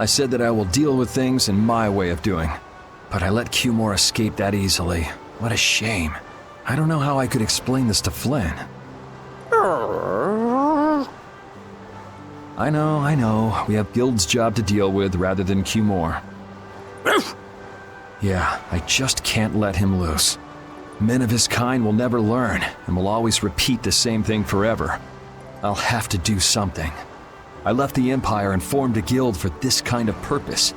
I said that I will deal with things in my way of doing. But I let Cumore escape that easily. What a shame. I don't know how I could explain this to Flynn. I know. We have Guild's job to deal with rather than Cumore. Yeah, I just can't let him loose. Men of his kind will never learn, and will always repeat the same thing forever. I'll have to do something. I left the Empire and formed a guild for this kind of purpose.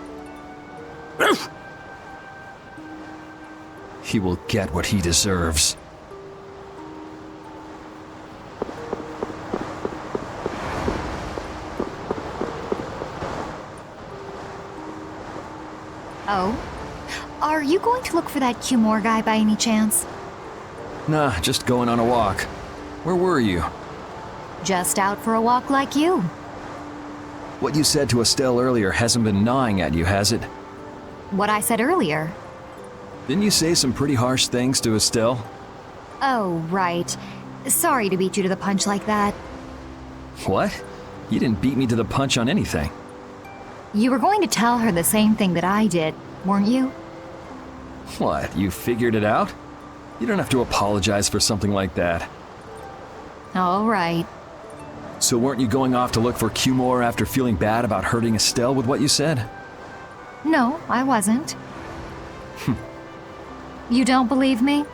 He will get what he deserves. Oh? Are you going to look for that Cumore guy by any chance? Nah, just going on a walk. Where were you? Just out for a walk like you. What you said to Estelle earlier hasn't been gnawing at you, has it? What I said earlier. Didn't you say some pretty harsh things to Estelle? Oh, right. Sorry to beat you to the punch like that. What? You didn't beat me to the punch on anything. You were going to tell her the same thing that I did, weren't you? What, you figured it out? You don't have to apologize for something like that. All right. So weren't you going off to look for Cumore after feeling bad about hurting Estelle with what you said? No, I wasn't. You don't believe me?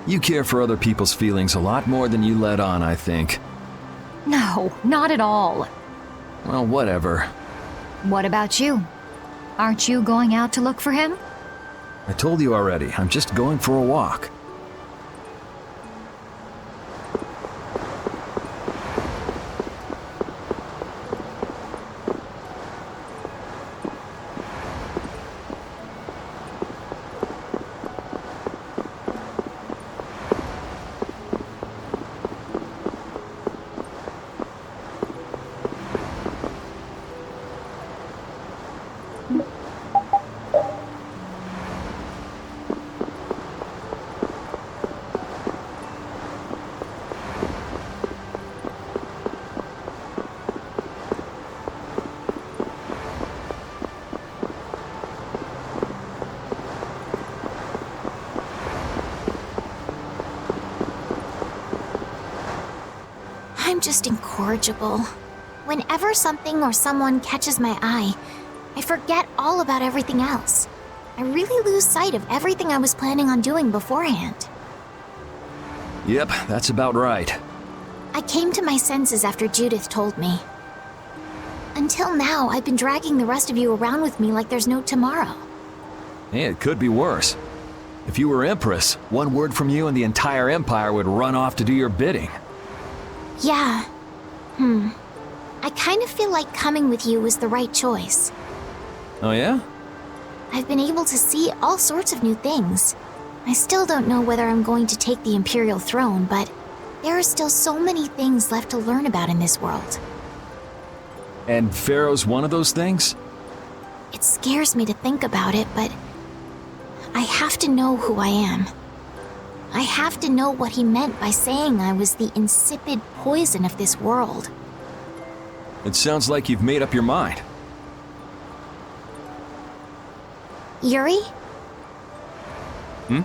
You care for other people's feelings a lot more than you let on, I think. No, not at all. Well, whatever. What about you? Aren't you going out to look for him? I told you already, I'm just going for a walk. I'm just incorrigible. Whenever something or someone catches my eye, I forget all about everything else. I really lose sight of everything I was planning on doing beforehand. Yep, that's about right. I came to my senses after Judith told me. Until now, I've been dragging the rest of you around with me like there's no tomorrow. Hey, it could be worse. If you were Empress, one word from you and the entire Empire would run off to do your bidding. Yeah. I kind of feel like coming with you was the right choice. Oh yeah? I've been able to see all sorts of new things. I still don't know whether I'm going to take the Imperial throne, but there are still so many things left to learn about in this world. And Pharaoh's one of those things? It scares me to think about it, but I have to know who I am. I have to know what he meant by saying I was the insipid poison of this world. It sounds like you've made up your mind. Yuri? Hmm?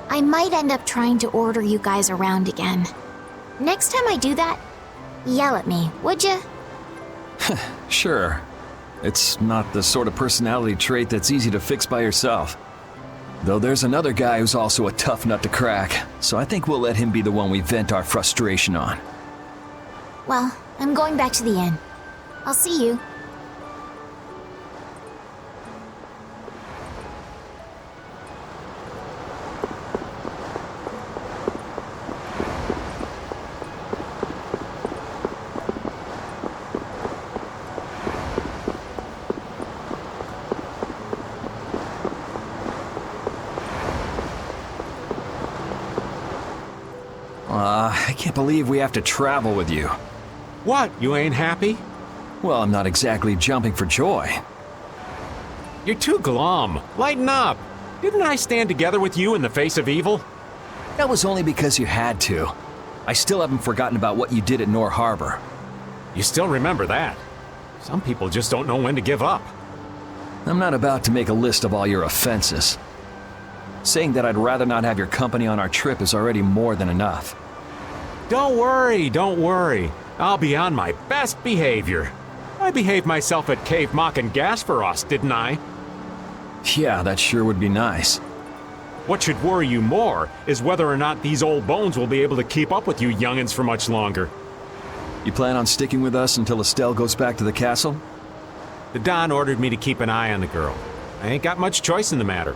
I might end up trying to order you guys around again. Next time I do that, yell at me, would ya? Sure. It's not the sort of personality trait that's easy to fix by yourself. Though there's another guy who's also a tough nut to crack, so I think we'll let him be the one we vent our frustration on. Well, I'm going back to the inn. I'll see you. I can't believe we have to travel with you. What, you ain't happy? Well, I'm not exactly jumping for joy. You're too glum. Lighten up. Didn't I stand together with you in the face of evil? That was only because you had to. I still haven't forgotten about what you did at Noire Harbor. You still remember that. Some people just don't know when to give up. I'm not about to make a list of all your offenses. Saying that I'd rather not have your company on our trip is already more than enough. Don't worry, don't worry. I'll be on my best behavior. I behaved myself at Cave Mock and Gasperos, didn't I? Yeah, that sure would be nice. What should worry you more is whether or not these old bones will be able to keep up with you youngins for much longer. You plan on sticking with us until Estelle goes back to the castle? The Don ordered me to keep an eye on the girl. I ain't got much choice in the matter.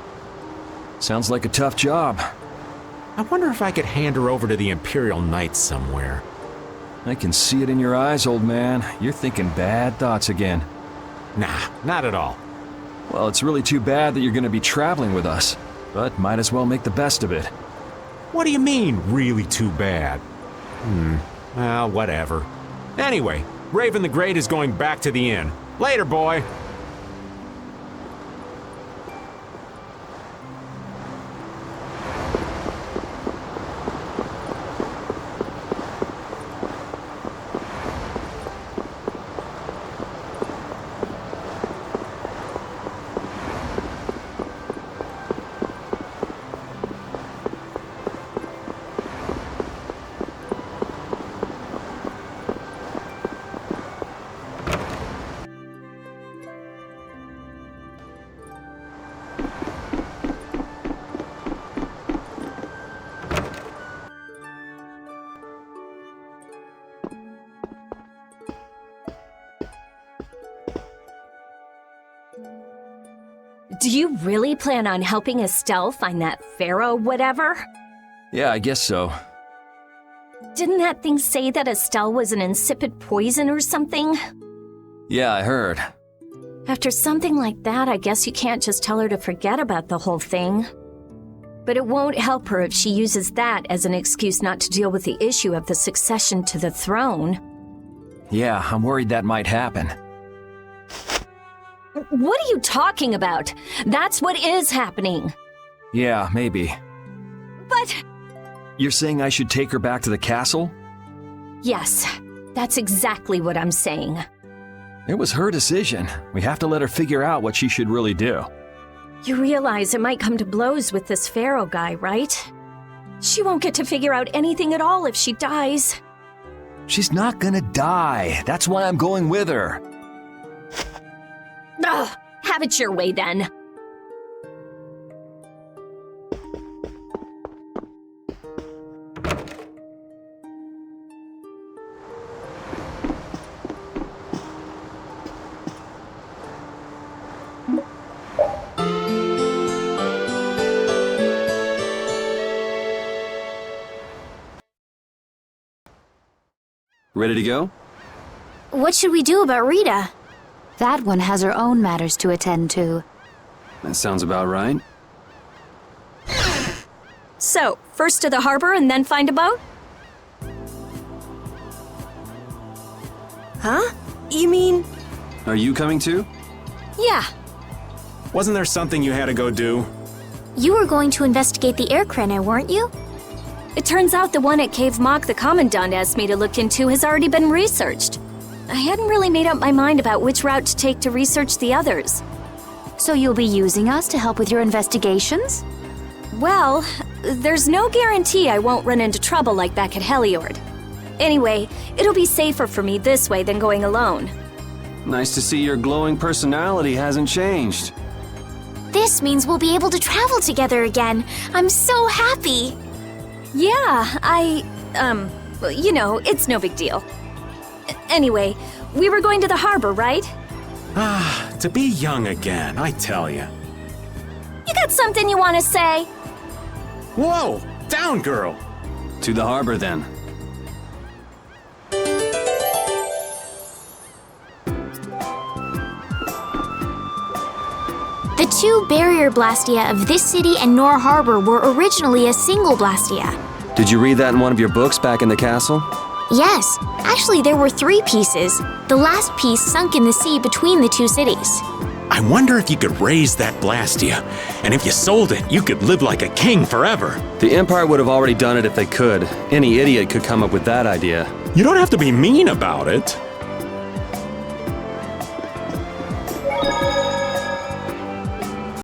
Sounds like a tough job. I wonder if I could hand her over to the Imperial Knights somewhere. I can see it in your eyes, old man. You're thinking bad thoughts again. Nah, not at all. Well, it's really too bad that you're going to be traveling with us, but might as well make the best of it. What do you mean, really too bad? Well, whatever. Anyway, Raven the Great is going back to the inn. Later, boy. Do you really plan on helping Estelle find that pharaoh whatever? Yeah, I guess so. Didn't that thing say that Estelle was an insipid poison or something? Yeah, I heard. After something like that, I guess you can't just tell her to forget about the whole thing. But it won't help her if she uses that as an excuse not to deal with the issue of the succession to the throne. Yeah, I'm worried that might happen. What are you talking about? That's what is happening. Yeah, maybe. But... You're saying I should take her back to the castle? Yes, that's exactly what I'm saying. It was her decision. We have to let her figure out what she should really do. You realize it might come to blows with this pharaoh guy, right? She won't get to figure out anything at all if she dies. She's not gonna die. That's why I'm going with her. Ugh, have it your way then. Ready to go? What should we do about Rita? That one has her own matters to attend to. That sounds about right. So, first to the harbor and then find a boat? Huh? You mean... Are you coming too? Yeah. Wasn't there something you had to go do? You were going to investigate the air craner, weren't you? It turns out the one at Cave Mock the Commandant asked me to look into has already been researched. I hadn't really made up my mind about which route to take to research the others. So you'll be using us to help with your investigations? Well, there's no guarantee I won't run into trouble like back at Heliord. Anyway, it'll be safer for me this way than going alone. Nice to see your glowing personality hasn't changed. This means we'll be able to travel together again. I'm so happy. Yeah, you know, it's no big deal. Anyway, we were going to the harbor, right? Ah, to be young again, I tell ya. You got something you want to say? Whoa! Down, girl! To the harbor, then. The two barrier blastia of this city and Noire Harbor were originally a single blastia. Did you read that in one of your books back in the castle? Yes, actually there were 3 pieces. The last piece sunk in the sea between the 2 cities. I wonder if you could raise that blastia, and if you sold it, you could live like a king forever. The Empire would have already done it if they could. Any idiot could come up with that idea. You don't have to be mean about it.